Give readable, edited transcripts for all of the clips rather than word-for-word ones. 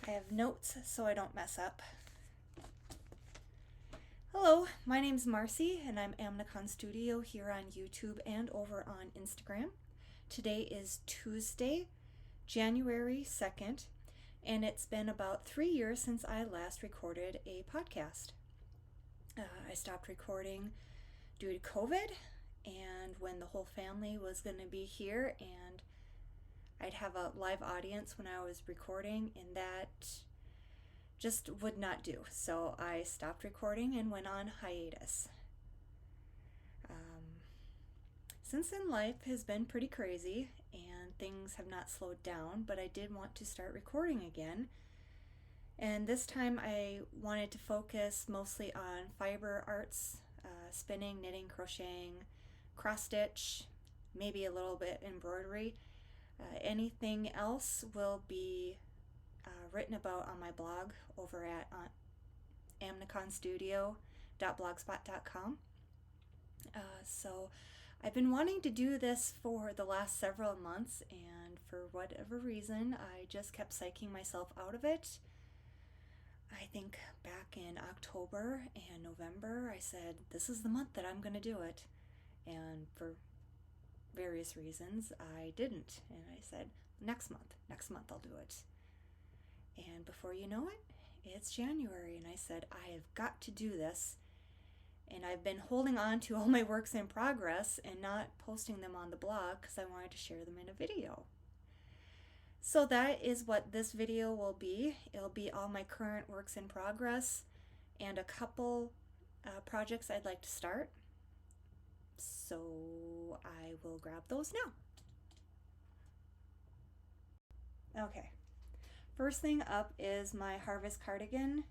I have notes so I don't mess up. Hello, my name's Marcy and I'm Amnicon Studio here on YouTube and over on Instagram. Today is Tuesday, January 2nd, and it's been about 3 years since I last recorded a podcast. I stopped recording due to COVID and when the whole family was going to be here, and I'd have a live audience when I was recording, and that just would not do. So I stopped recording and went on hiatus. Since then, life has been pretty crazy and things have not slowed down, but I did want to start recording again. And this time I wanted to focus mostly on fiber arts, spinning, knitting, crocheting, cross stitch, maybe a little bit embroidery. Anything else will be written about on my blog over at amniconstudio.blogspot.com. So I've been wanting to do this for the last several months, and for whatever reason, I just kept psyching myself out of it. I think back in October and November, I said, this is the month that I'm going to do it. And for various reasons, I didn't. And I said, next month I'll do it. And before you know it, it's January, and I said, I have got to do this. And I've been holding on to all my works in progress and not posting them on the blog because I wanted to share them in a video. So that is what this video will be. It'll be all my current works in progress and a couple projects I'd like to start. So I will grab those now. Okay. First thing up is my Harvest Cardigan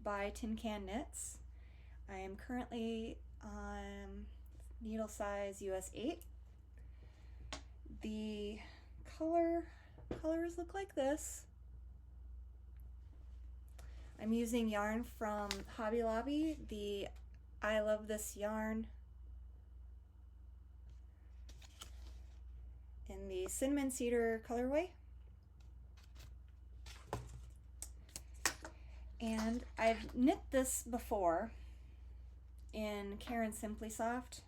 by Tin Can Knits. I am currently on needle size US 8. The colors look like this. I'm using yarn from Hobby Lobby, the I Love This yarn in the Cinnamon Cedar colorway. And I've knit this before in Caron Simply Soft,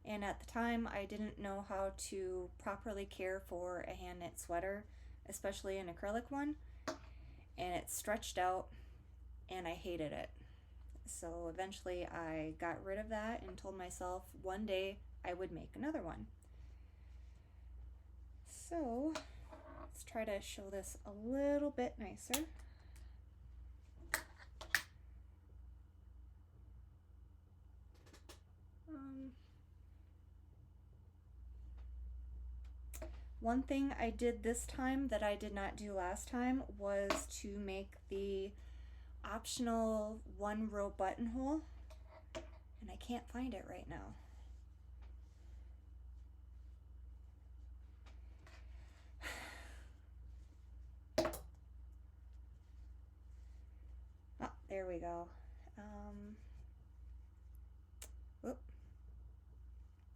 and at the time I didn't know how to properly care for a hand knit sweater, especially an acrylic one, and it stretched out and I hated it. So eventually I got rid of that and told myself one day I would make another one. So let's try to show this a little bit nicer. One thing I did this time that I did not do last time was to make the optional 1-row buttonhole, and I can't find it right now. Oh, there we go. Whoop.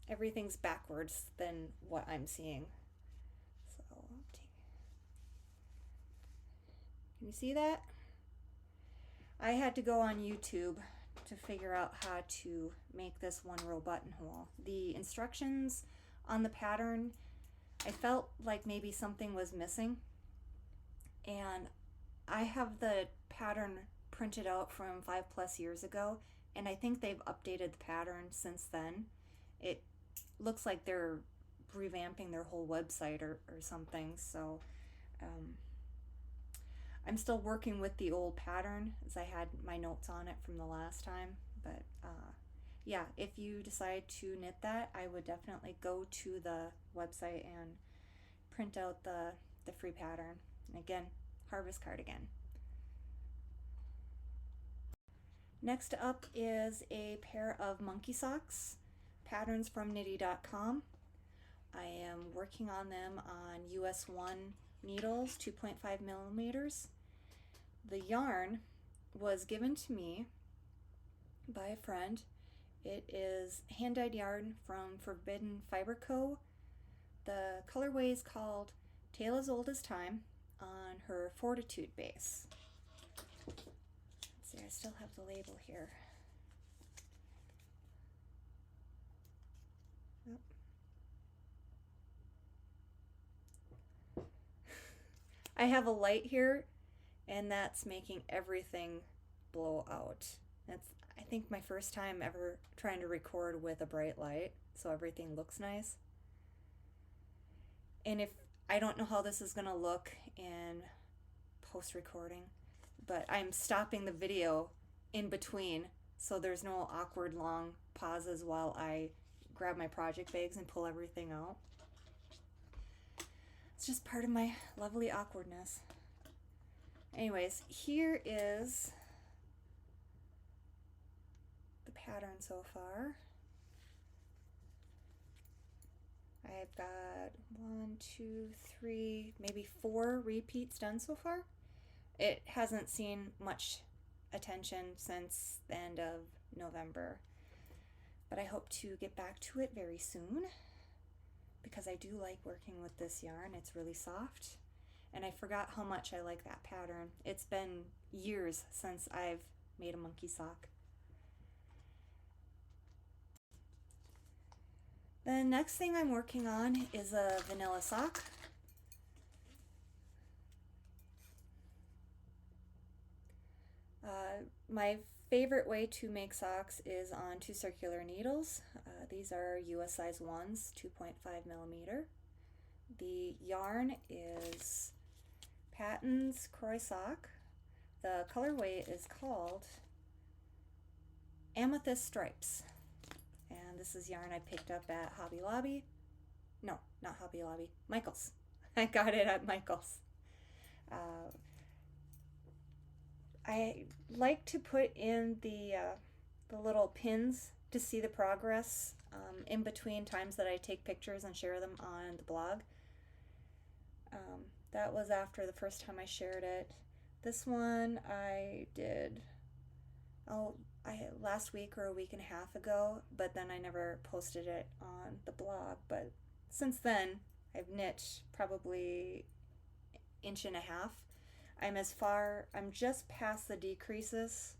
Everything's backwards than what I'm seeing. So, can you see that? I had to go on YouTube to figure out how to make this 1-row buttonhole. The instructions on the pattern, I felt like maybe something was missing, and I have the pattern printed out from 5+ years ago, and I think they've updated the pattern since then. It looks like they're revamping their whole website or something, so I'm still working with the old pattern as I had my notes on it from the last time. But yeah, if you decide to knit that, I would definitely go to the website and print out the free pattern. And again, Harvest Cardigan. Next up is a pair of monkey socks, patterns from knitty.com. I am working on them on US 1 needles, 2.5 millimeters. The yarn was given to me by a friend. It is hand-dyed yarn from Forbidden Fiber Co. The colorway is called Tale as Old as Time. on her Fortitude base. Let's see, I still have the label here. Oh. I have a light here, and that's making everything blow out. That's, I think, my first time ever trying to record with a bright light, so everything looks nice. And if I don't know how this is gonna look in post-recording, but I'm stopping the video in between so there's no awkward long pauses while I grab my project bags and pull everything out. It's just part of my lovely awkwardness. Anyways, here is the pattern so far. I've got 1, 2, 3, maybe 4 repeats done so far. It hasn't seen much attention since the end of November, but I hope to get back to it very soon because I do like working with this yarn. It's really soft, and I forgot how much I like that pattern. It's been years since I've made a monkey sock. The next thing I'm working on is a vanilla sock. My favorite way to make socks is on 2 circular needles. These are US size 1s, 2.5 millimeter. The yarn is Patton's Croy Sock. The colorway is called Amethyst Stripes. And this is yarn I picked up at Hobby Lobby. No, not Hobby Lobby, Michael's. I got it at Michael's. I like to put in the little pins to see the progress in between times that I take pictures and share them on the blog. That was after the first time I shared it. This one I did last week or a week and a half ago, but then I never posted it on the blog. But since then, I've knit probably 1.5 inches. I'm just past the decreases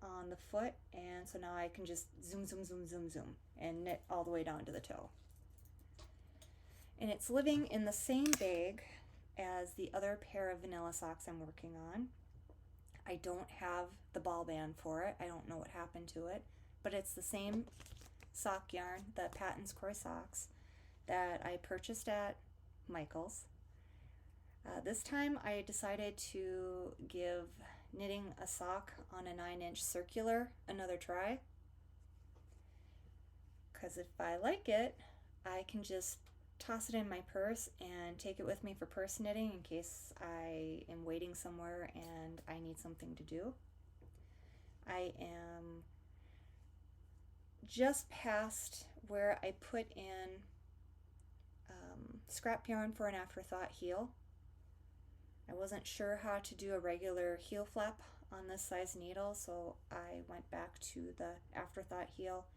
on the foot, and so now I can just zoom, zoom, zoom, zoom, zoom, and knit all the way down to the toe. And it's living in the same bag as the other pair of vanilla socks I'm working on. I don't have the ball band for it. I don't know what happened to it, but it's the same sock yarn, the Patton's Croy Socks, that I purchased at Michael's. This time I decided to give knitting a sock on a 9-inch circular another try, because if I like it, I can just toss it in my purse and take it with me for purse knitting in case I am waiting somewhere and I need something to do. I am just past where I put in scrap yarn for an afterthought heel. I wasn't sure how to do a regular heel flap on this size needle, so I went back to the afterthought heel.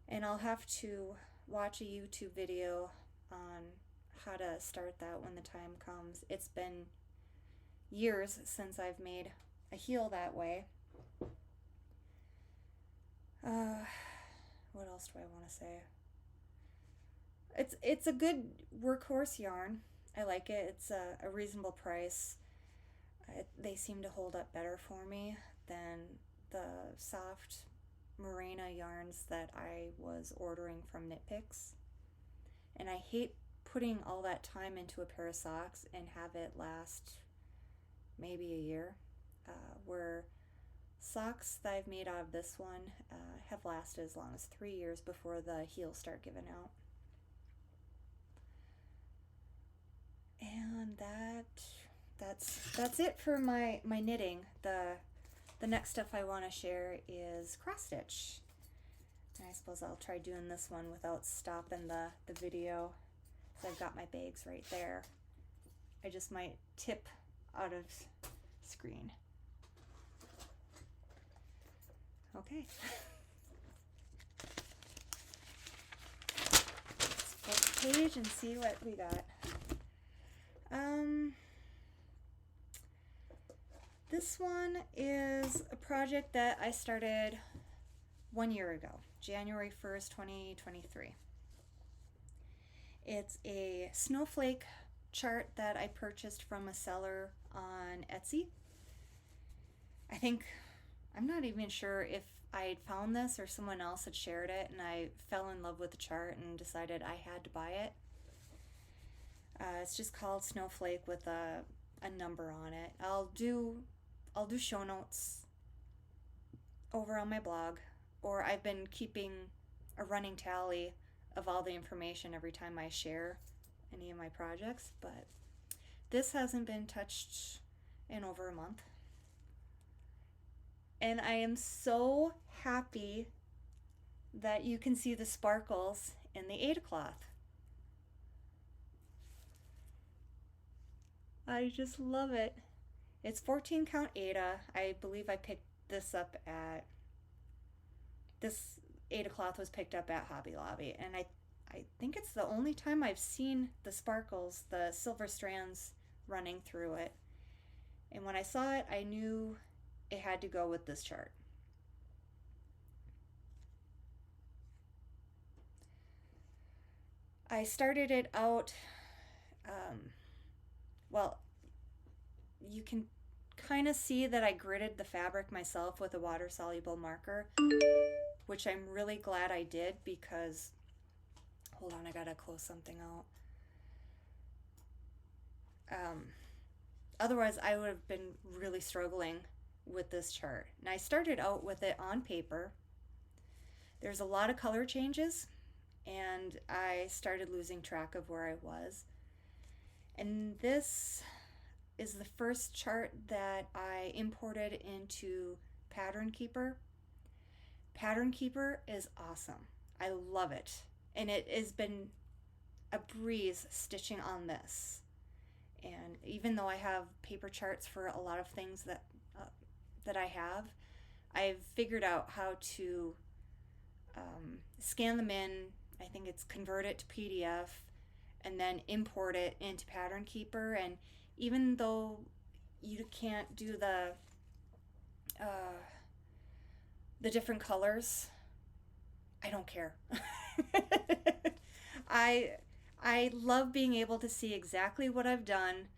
And I'll have to watch a YouTube video on how to start that when the time comes. It's been years since I've made a heel that way. What else do I want to say? It's a good workhorse yarn. I like it. It's a reasonable price. They seem to hold up better for me than the soft merino yarns that I was ordering from Knit Picks. And I hate putting all that time into a pair of socks and have it last maybe a year, where socks that I've made out of this one have lasted as long as 3 years before the heels start giving out. And that's it for my knitting. The next stuff I want to share is cross stitch. And I suppose I'll try doing this one without stopping the video. So I've got my bags right there. I just might tip out of screen. Okay. Let's flip the page and see what we got. This one is a project that I started 1 year ago, January 1st, 2023. It's a snowflake chart that I purchased from a seller on Etsy. I'm not even sure if I had found this or someone else had shared it, and I fell in love with the chart and decided I had to buy it. It's just called Snowflake with a number on it. I'll do show notes over on my blog, or I've been keeping a running tally of all the information every time I share any of my projects, but this hasn't been touched in over a month. And I am so happy that you can see the sparkles in the Ada cloth. I just love it. It's 14 count Ada. I believe I picked this up at, this Ada cloth was picked up at Hobby Lobby, and I think it's the only time I've seen the sparkles, the silver strands running through it. And when I saw it, I knew it had to go with this chart. I started it out, well, you can kind of see that I gridded the fabric myself with a water-soluble marker, which I'm really glad I did because, hold on, I gotta close something out. Otherwise, I would have been really struggling with this chart. And I started out with it on paper. There's a lot of color changes, and I started losing track of where I was. And this is the first chart that I imported into Pattern Keeper. Pattern Keeper is awesome. I love it. And it has been a breeze stitching on this. And even though I have paper charts for a lot of things that I have, I've figured out how to scan them in. I think it's convert it to PDF and then import it into Pattern Keeper. And even though you can't do the different colors, I don't care. I love being able to see exactly what I've done.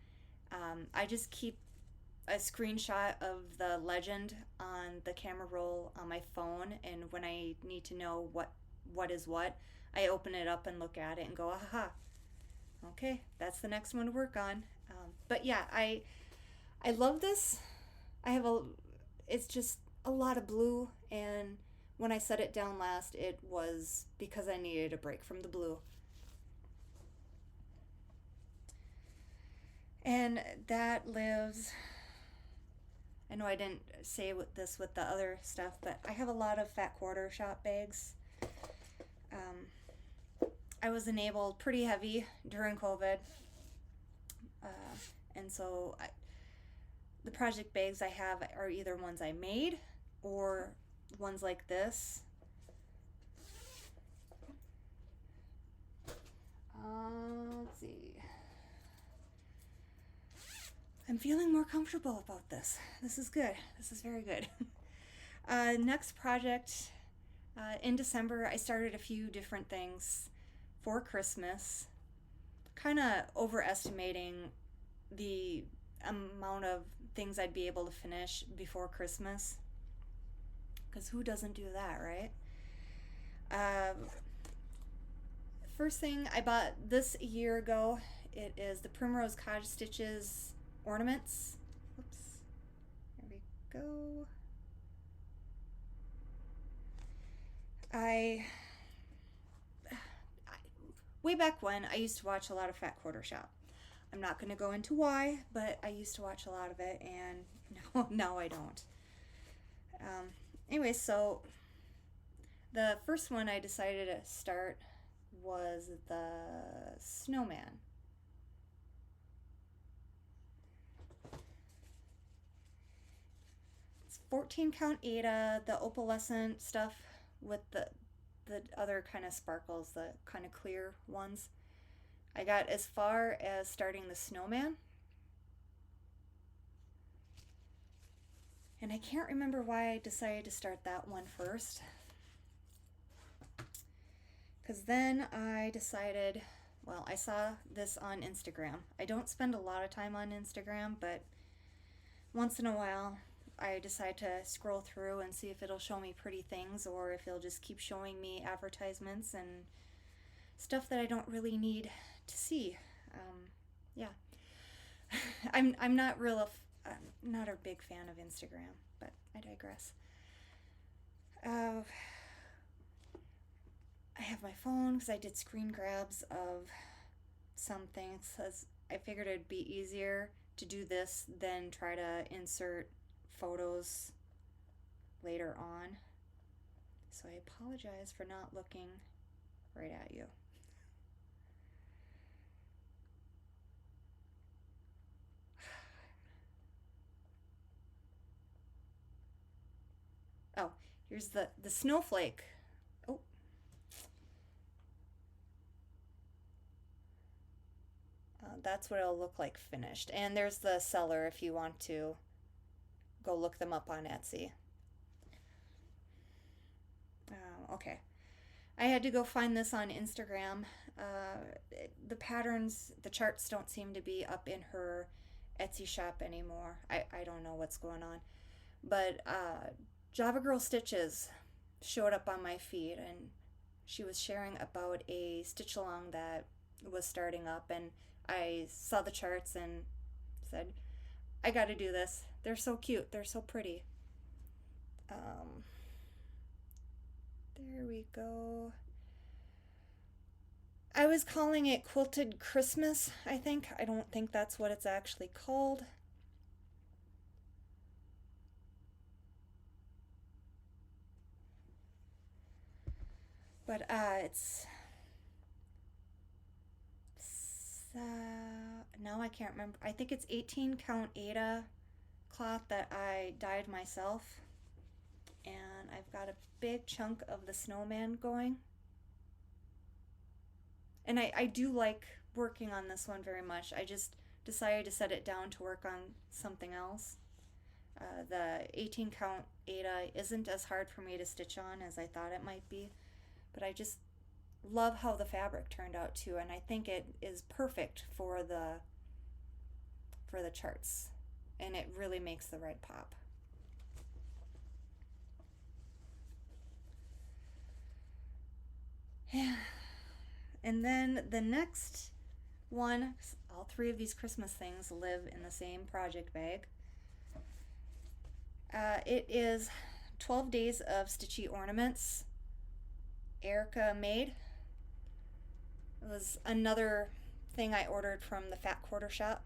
I just keep a screenshot of the legend on the camera roll on my phone, and when I need to know what is what, I open it up and look at it and go, aha, okay, that's the next one to work on. But yeah, I love this. It's just a lot of blue, and when I set it down last, it was because I needed a break from the blue. And that lives, I know I didn't say this with the other stuff, but I have a lot of fat quarter shop bags. I was enabled pretty heavy during COVID, and so the project bags I have are either ones I made or ones like this. Let's see. I'm feeling more comfortable about this. This is good. This is very good. Next project, in December, I started a few different things for Christmas, kind of overestimating the amount of things I'd be able to finish before Christmas, because who doesn't do that, right? First thing I bought this a year ago, it is the Primrose Cottage Stitches ornaments. Oops, there we go. Way back when, I used to watch a lot of Fat Quarter Shop. I'm not going to go into why, but I used to watch a lot of it, and now I don't. Anyway, so the first one I decided to start was the snowman. It's 14 count Ada, the opalescent stuff with the other kind of sparkles, the kind of clear ones. I got as far as starting the snowman. And I can't remember why I decided to start that one first. Because then I decided, well, I saw this on Instagram. I don't spend a lot of time on Instagram, but once in a while I decide to scroll through and see if it'll show me pretty things or if it'll just keep showing me advertisements and stuff that I don't really need to see. Yeah. I'm not not a big fan of Instagram, but I digress. I have my phone because I did screen grabs of some things. I figured it'd be easier to do this than try to insert photos later on. So I apologize for not looking right at you. Oh, here's the snowflake. Oh. That's what it'll look like finished. And there's the seller if you want to go look them up on Etsy. Okay. I had to go find this on Instagram. The patterns, the charts don't seem to be up in her Etsy shop anymore. I don't know what's going on. But Java Girl Stitches showed up on my feed, and she was sharing about a stitch along that was starting up, and I saw the charts and said, I gotta do this. They're so cute. They're so pretty. There we go. I was calling it Quilted Christmas, I think. I don't think that's what it's actually called. But it's now I can't remember. I think it's 18 count Aida cloth that I dyed myself, and I've got a big chunk of the snowman going. And I do like working on this one very much. I just decided to set it down to work on something else. The 18 count Aida isn't as hard for me to stitch on as I thought it might be, but I just love how the fabric turned out too, and I think it is perfect for the charts, and it really makes the right pop. Yeah. And then the next one, all three of these Christmas things live in the same project bag. It is 12 Days of Stitchy Ornaments. Erica made. It was another thing I ordered from the Fat Quarter Shop.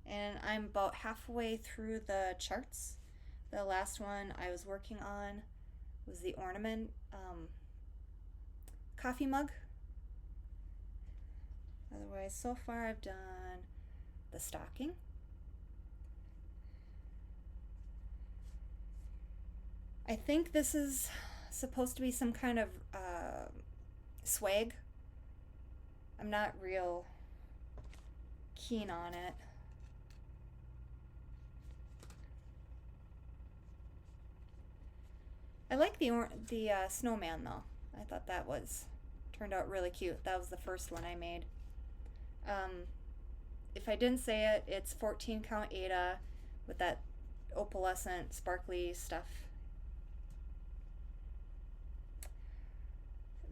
And I'm about halfway through the charts. The last one I was working on was the ornament coffee mug. Otherwise, so far I've done the stocking. I think this is supposed to be some kind of swag. I'm not real keen on it. I like the snowman though. I thought that turned out really cute. That was the first one I made. If I didn't say it, it's 14 count Aida with that opalescent sparkly stuff.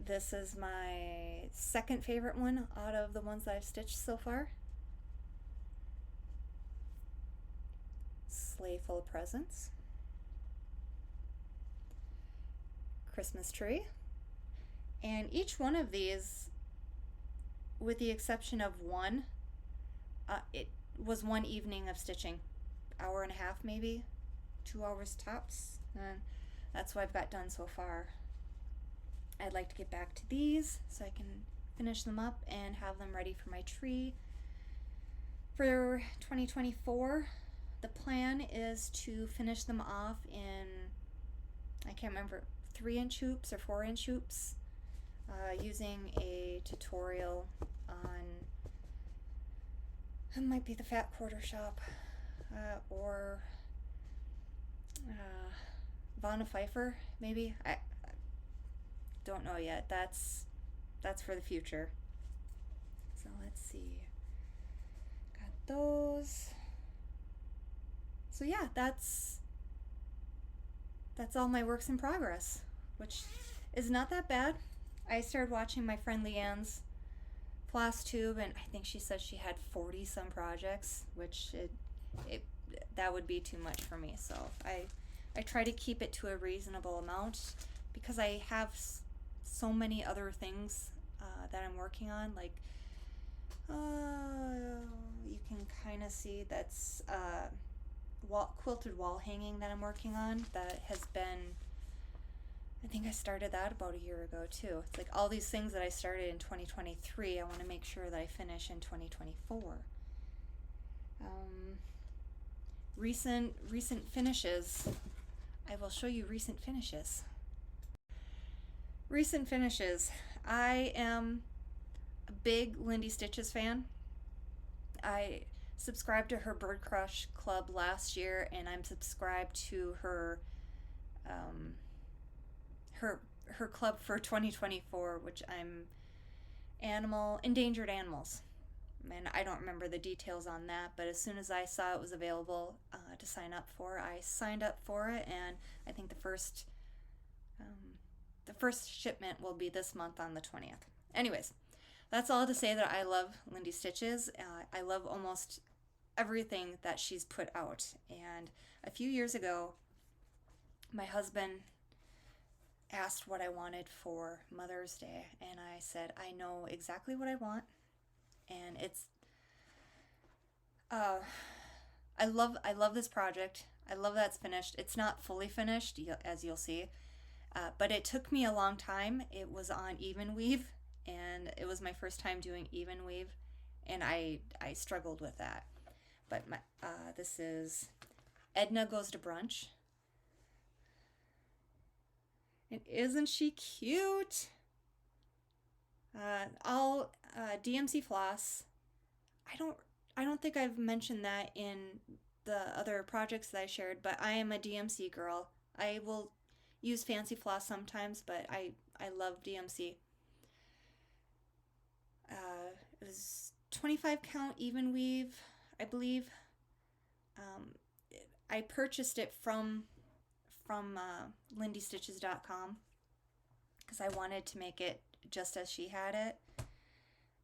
This is my second favorite one out of the ones that I've stitched so far. Sleigh full of presents. Christmas tree. And each one of these, with the exception of one, it was one evening of stitching. Hour and a half maybe, 2 hours tops. And that's what I've got done so far. I'd like to get back to these so I can finish them up and have them ready for my tree. For 2024, the plan is to finish them off in, I can't remember, 3-inch hoops or 4-inch hoops, using a tutorial on, it might be the Fat Quarter Shop, or Vonna Pfeiffer, maybe. I don't know yet. That's for the future. So let's see. Got those. So yeah, that's all my works in progress, which is not that bad. I started watching my friend Leanne's floss tube, and I think she said she had 40 some projects, which that would be too much for me. So I try to keep it to a reasonable amount because I have so many other things that I'm working on. Like, you can kind of see that's quilted wall hanging that I'm working on. That has been, I think I started that about a year ago too. It's like all these things that I started in 2023, I want to make sure that I finish in 2024. Recent finishes. I will show you recent finishes. Recent finishes. I am a big Lindy Stitches fan. I subscribed to her Bird Crush Club last year, and I'm subscribed to her her club for 2024, which I'm endangered animals. And I don't remember the details on that, but as soon as I saw it was available to sign up for, I signed up for it, and I think the first shipment will be this month on the 20th. Anyways, that's all to say that I love Lindy Stitches. I love almost everything that she's put out. And a few years ago, my husband asked what I wanted for Mother's Day, and I said, I know exactly what I want. And it's I love this project. I love that it's finished. It's not fully finished, as you'll see, but it took me a long time. It was on even weave, and it was my first time doing even weave, and I struggled with that. But this is Edna Goes to Brunch, and isn't she cute? All DMC floss. I don't think I've mentioned that in the other projects that I shared, but I am a DMC girl. I will use fancy floss sometimes, but I love DMC. It was 25 count even weave, I believe. I purchased it from lindystitches.com because I wanted to make it just as she had it.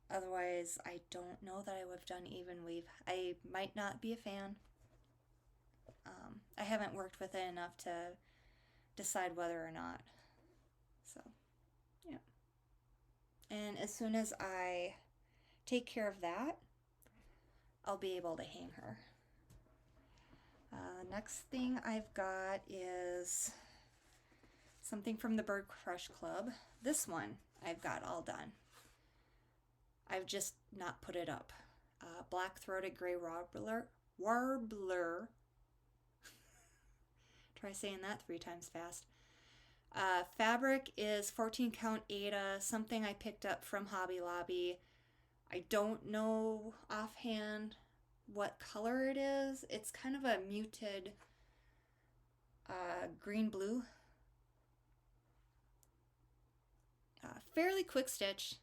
Otherwise, I don't know that I would have done even weave. I might not be a fan. I haven't worked with it enough to decide whether or not. So, yeah. And as soon as I take care of that, I'll be able to hang her. Next thing I've got is something from the Bird Crush Club. This one I've got all done. I've just not put it up. Black-throated gray warbler. Try saying that 3 times fast. Fabric is 14 count Aida, something I picked up from Hobby Lobby. I don't know offhand what color it is. It's kind of a muted green-blue. Fairly quick stitch.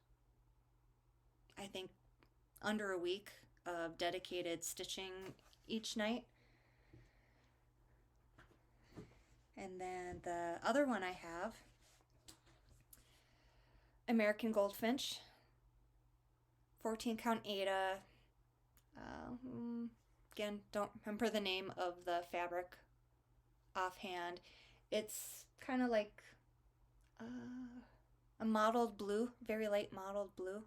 I think under a week of dedicated stitching each night. And then the other one I have, American Goldfinch, 14 count Aida. Again, don't remember the name of the fabric offhand. It's kind of like a mottled blue, very light mottled blue.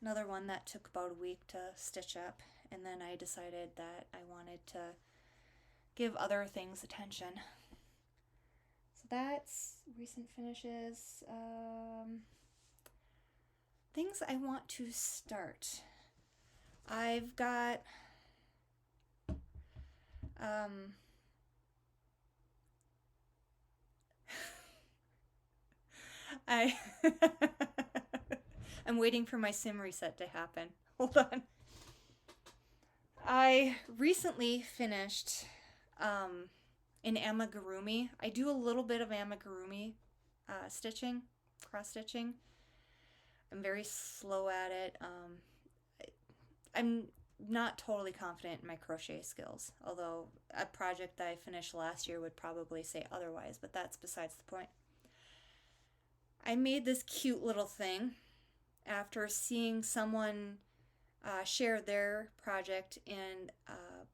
Another one that took about a week to stitch up, and then I decided that I wanted to give other things attention. So that's recent finishes. Things I want to start. I've got I I'm waiting for my sim reset to happen. Hold on. I recently finished an amigurumi. I do a little bit of amigurumi stitching, cross stitching. I'm very slow at it. I'm not totally confident in my crochet skills, although a project that I finished last year would probably say otherwise, but that's besides the point. I made this cute little thing after seeing someone share their project in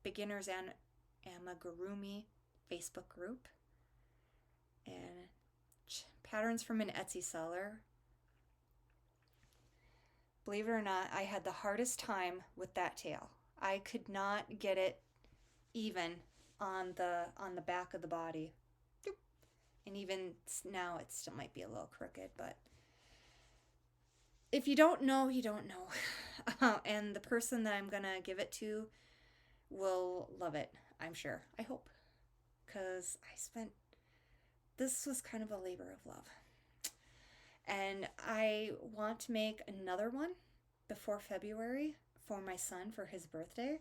Beginners and Amigurumi Facebook group, and patterns from an Etsy seller. Believe it or not, I had the hardest time with that tail. I could not get it even on the back of the body. And even now it still might be a little crooked, but if you don't know, you don't know. And the person that I'm gonna give it to will love it, I'm sure. I hope. Because this was kind of a labor of love. And I want to make another one before February for my son for his birthday.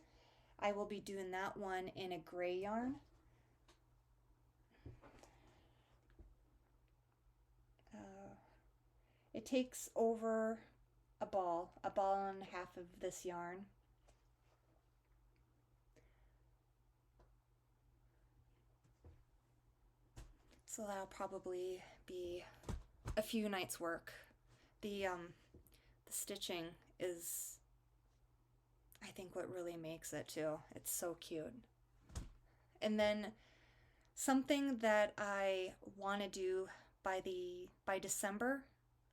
I will be doing that one in a gray yarn. It takes over a ball and a half of this yarn. So that'll probably be a few nights work. The stitching is, I think, what really makes it too. It's so cute. And then something that I want to do by December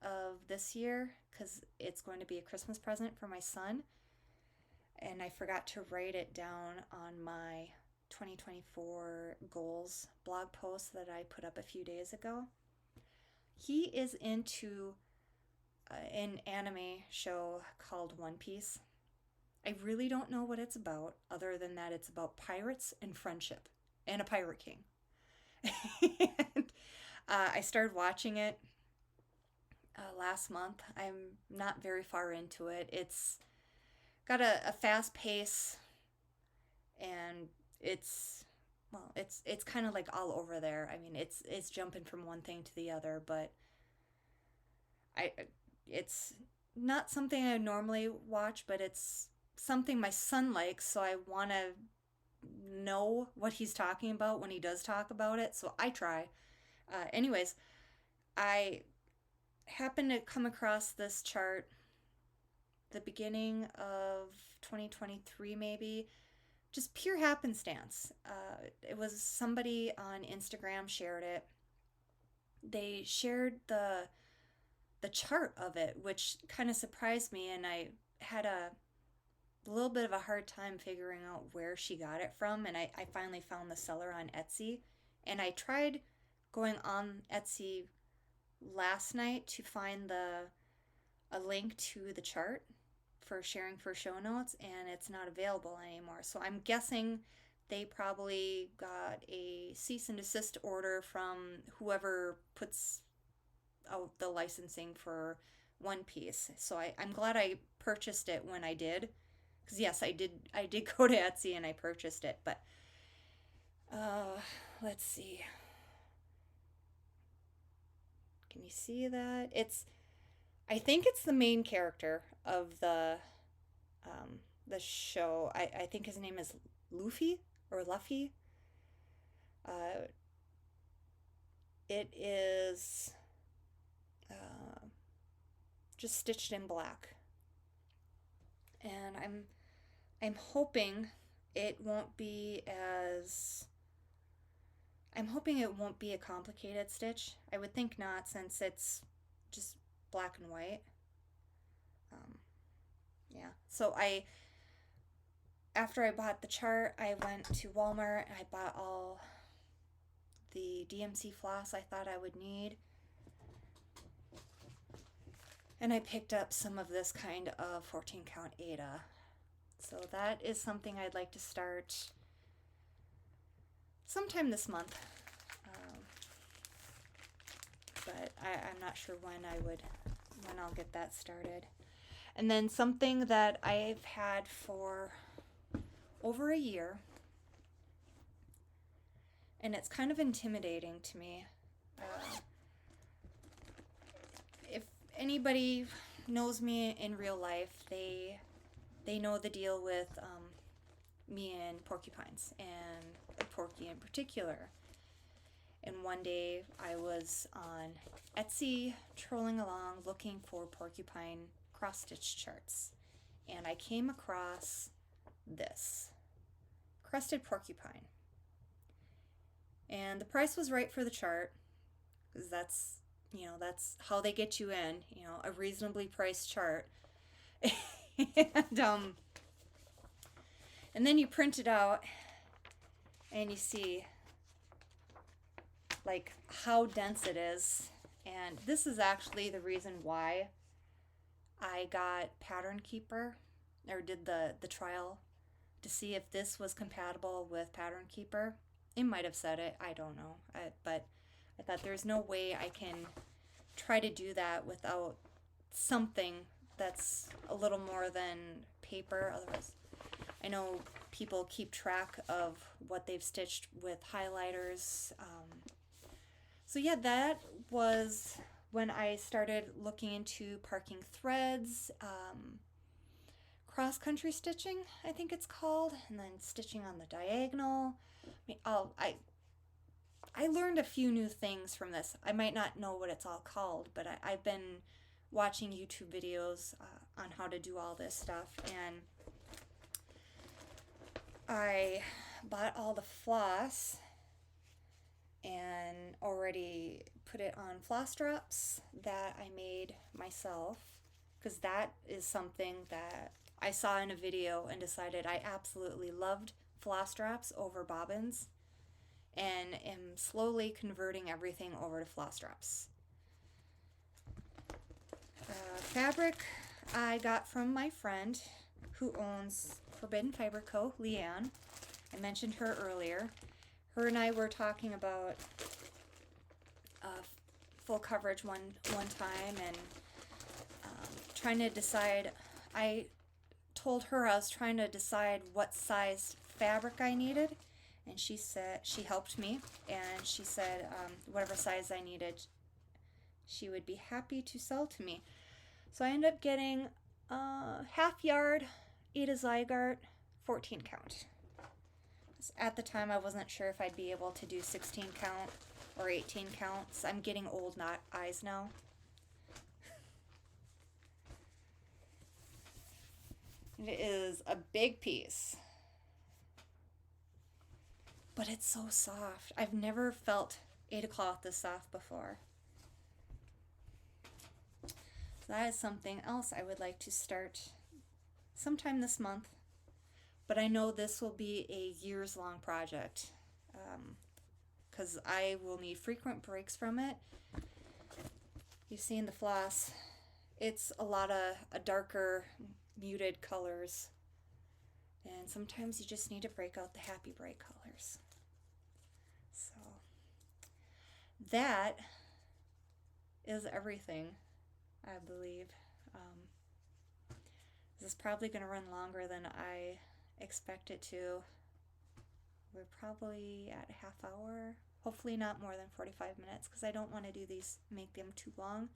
of this year, because it's going to be a Christmas present for my son, and I forgot to write it down on my 2024 goals blog post that I put up a few days ago. He is into an anime show called One Piece. I really don't know what it's about, other than that it's about pirates and friendship and a pirate king. And I started watching it last month. I'm not very far into it. It's got a fast pace, and it's kind of like all over there. I mean, it's jumping from one thing to the other, but it's not something I normally watch, but it's something my son likes, so I want to know what he's talking about when he does talk about it, so I try. Anyways, I happened to come across this chart the beginning of 2023, maybe, just pure happenstance. It was somebody on Instagram shared it. They shared the chart of it, which kind of surprised me, and I had a little bit of a hard time figuring out where she got it from, and I finally found the seller on Etsy, and I tried going on Etsy last night to find a link to the chart for sharing for show notes, and it's not available anymore. So I'm guessing they probably got a cease and desist order from whoever puts out the licensing for One Piece. So I'm glad I purchased it when I did, because yes, I did go to Etsy and I purchased it. But let's see, can you see that? I think it's the main character of the show. I think his name is Luffy or Luffy. It is just stitched in black, and I'm hoping it won't be a complicated stitch. I would think not, since it's just black and white. Yeah. So after I bought the chart, I went to Walmart and I bought all the DMC floss I thought I would need. And I picked up some of this kind of 14 count Aida. So that is something I'd like to start sometime this month. but I'm not sure when I'll get that started. And then something that I've had for over a year, and it's kind of intimidating to me. If anybody knows me in real life, they know the deal with me and porcupines, and Porky in particular. And one day I was on Etsy trolling along looking for porcupine cross-stitch charts, and I came across this crested porcupine, and the price was right for the chart, because that's how they get you in, a reasonably priced chart. And then you print it out and you see like how dense it is. And this is actually the reason why I got Pattern Keeper, or did the trial to see if this was compatible with Pattern Keeper. It might have said it, I don't know, but I thought there's no way I can try to do that without something that's a little more than paper. Otherwise, I know people keep track of what they've stitched with highlighters. So yeah, that was when I started looking into parking threads, cross-country stitching, I think it's called, and then stitching on the diagonal. I learned a few new things from this. I might not know what it's all called, but I've been watching YouTube videos on how to do all this stuff, and I bought all the floss and already put it on floss drops that I made myself, because that is something that I saw in a video and decided I absolutely loved floss drops over bobbins, and am slowly converting everything over to floss drops. Fabric I got from my friend who owns Forbidden Fiber Co., Leanne. I mentioned her earlier. Her and I were talking about full coverage one time, and trying to decide. I told her I was trying to decide what size fabric I needed, and she said, she helped me, and she said whatever size I needed, she would be happy to sell to me. So I ended up getting half yard Ada Zygarde 14 count. At the time I wasn't sure if I'd be able to do 16 count or 18 counts. I'm getting old eyes now. It is a big piece, but it's so soft. I've never felt Ada cloth this soft before. So that is something else I would like to start sometime this month, but I know this will be a years-long project, because I will need frequent breaks from it. You've seen the floss. It's a lot of darker, muted colors, and sometimes you just need to break out the happy bright colors. So that is everything, I believe. This is probably going to run longer than I expect it to. We're probably at a half hour, hopefully not more than 45 minutes, because I don't want to do these, make them too long.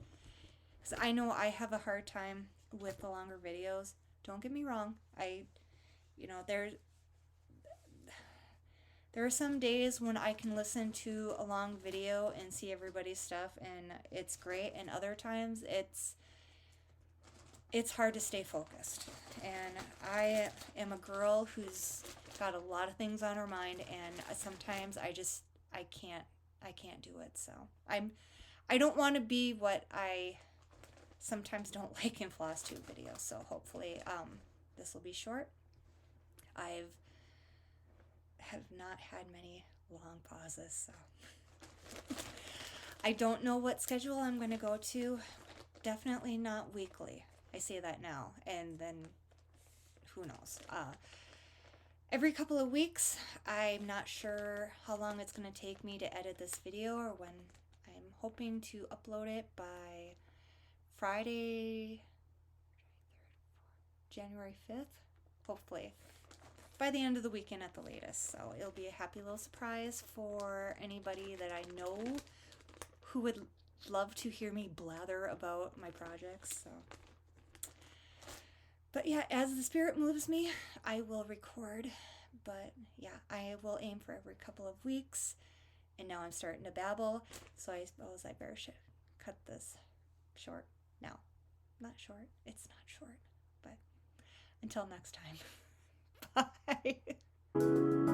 Because I know I have a hard time with the longer videos. Don't get me wrong. There are some days when I can listen to a long video and see everybody's stuff, and it's great, and other times it's hard to stay focused. And I am a girl who's got a lot of things on her mind, and sometimes I can't do it. So I don't want to be what I sometimes don't like in floss tube videos. So hopefully this will be short. I have not had many long pauses, so I don't know what schedule I'm going to go to. Definitely not weekly. I say that now, and then who knows. Every couple of weeks. I'm not sure how long it's going to take me to edit this video, or when I'm hoping to upload it by Friday, January 5th, hopefully. By the end of the weekend at the latest. So it'll be a happy little surprise for anybody that I know who would love to hear me blather about my projects. So, but yeah, as the spirit moves me, I will record. But yeah, I will aim for every couple of weeks. And now I'm starting to babble, so I suppose I better cut this short. No, not short. It's not short. But until next time. Bye.